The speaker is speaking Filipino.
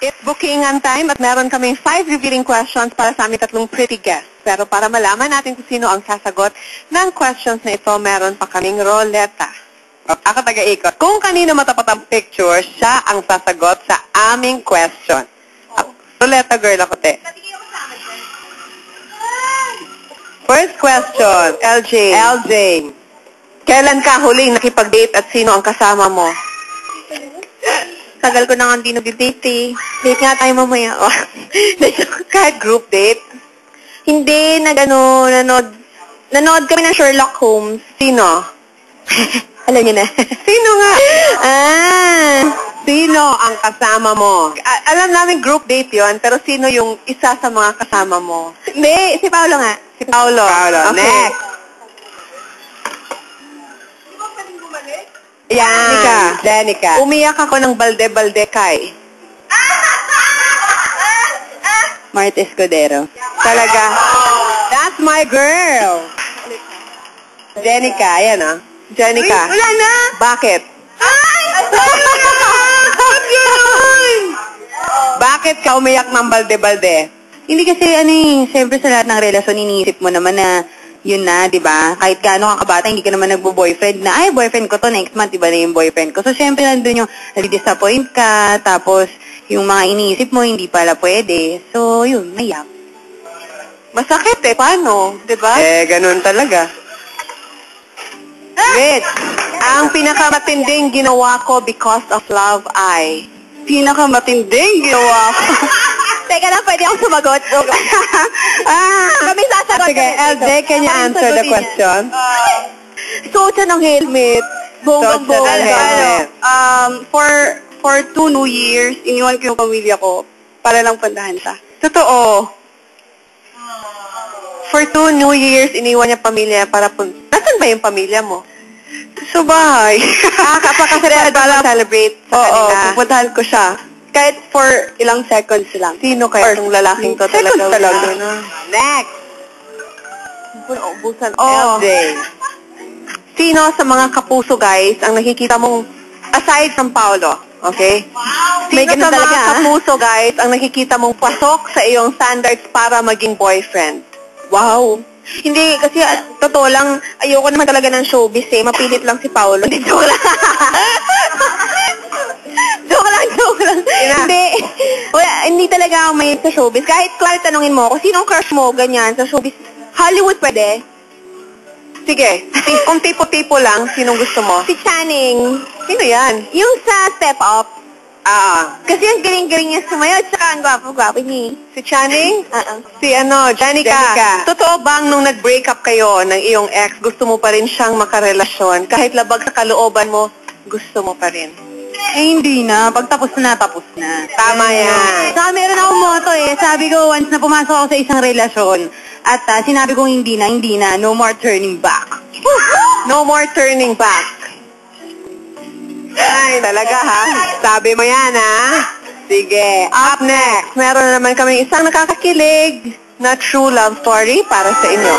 It's bookingan time at meron kaming 5 revealing questions para sa aming tatlong pretty guests. Pero para malaman natin kung sino ang sasagot ng questions na ito, meron pa kaming roleta. Ako taga-ikot. Kung kanino matapat ang picture, siya ang sasagot sa aming question. Roleta girl ako, te. First question, LJ. LJ. Kailan ka huling nakipag-date at sino ang kasama mo? Tagal ko na nga hindi nag-date eh. Date nga tayo mamaya. Kahit group date? Hindi, nanood kami ng Sherlock Holmes. Sino? Alam niyo na. Sino nga? Sino ang kasama mo? Alam namin group date yon, pero sino yung isa sa mga kasama mo? Hindi, si Paolo nga. Si Paolo. Okay. Next. Yan. Danica. Umiyak ako ng balde-balde kay. Mart Escudero. Talaga. That's my girl. Danica, ayan ah. Danica. Wala na. Bakit? Ay! Bakit ka umiyak ng balde-balde? Hindi kasi siyempre sa lahat ng relasyon, iniisip mo naman na yun na, di ba? Kahit gaano ka kabata, hindi ka naman nagbo-boyfriend na, ay, boyfriend ko to, next month, iba na yung boyfriend ko. So, syempre, nandun yung nadi-disappoint ka, tapos, yung mga iniisip mo, hindi pala pwede. So, yun, naiyak. Masakit eh, paano? Di ba? Ganun talaga. Wait, ang pinakamatinding ginawa ko because of love ay... Pinakamatinding ginawa ko. Teka lang, pwede akong sumagot. Kami sasagot. Sige, LJ, can you answer the question? Suot siya ng helmet. Bonggang-bongga. For 2 New Years, iniwan ko yung pamilya ko para lang pandahan siya. Totoo. For 2 New Years, iniwan niya pamilya para Nasaan ba yung pamilya mo? Sa bahay. Kapag celebrate sa kanila. Pupuntahan ko siya. Kahit for ilang seconds lang. Sino kaya itong lalaking to talaga? Seconds talaga. Next! Ubusan Oh. LJ. Sino sa mga kapuso guys ang nakikita mong, aside from Paolo, okay? May Sino ganun sa mga talaga, kapuso guys ang nakikita mong pasok sa iyong standards para maging boyfriend? Wow. Hindi, kasi totoo lang, ayoko naman talaga ng showbiz eh. Mapilit lang si Paolo. Hindi, joke lang. joke lang. Hindi. Wala, hindi talaga ako may sa showbiz. Kahit tanungin mo ako, sinong crush mo, ganyan, sa showbiz? Hollywood pwede? Sige, kung tipo-tipo lang, sinong gusto mo? Si Channing. Sino yan? Yung sa Step Up. Kasi ang galing-galing niya sumayaw, tsaka ang gwapo-gwapo niya. Si Channing? Si Janica. Janica. Totoo bang nung nag-break up kayo ng iyong ex, gusto mo pa rin siyang makarelasyon? Kahit labag sa kalooban mo, gusto mo pa rin? Hindi na. Pag tapos na, tapos na. Tama yan. Saka meron akong motto eh. Sabi ko, once na pumasok ako sa isang relasyon, at sinabi kong hindi na, no more turning back. No more turning back. Ay, talaga ha? Sabi mo yan ha? Sige, up next. Meron na naman kaming isang nakakakilig na true love story para sa inyo.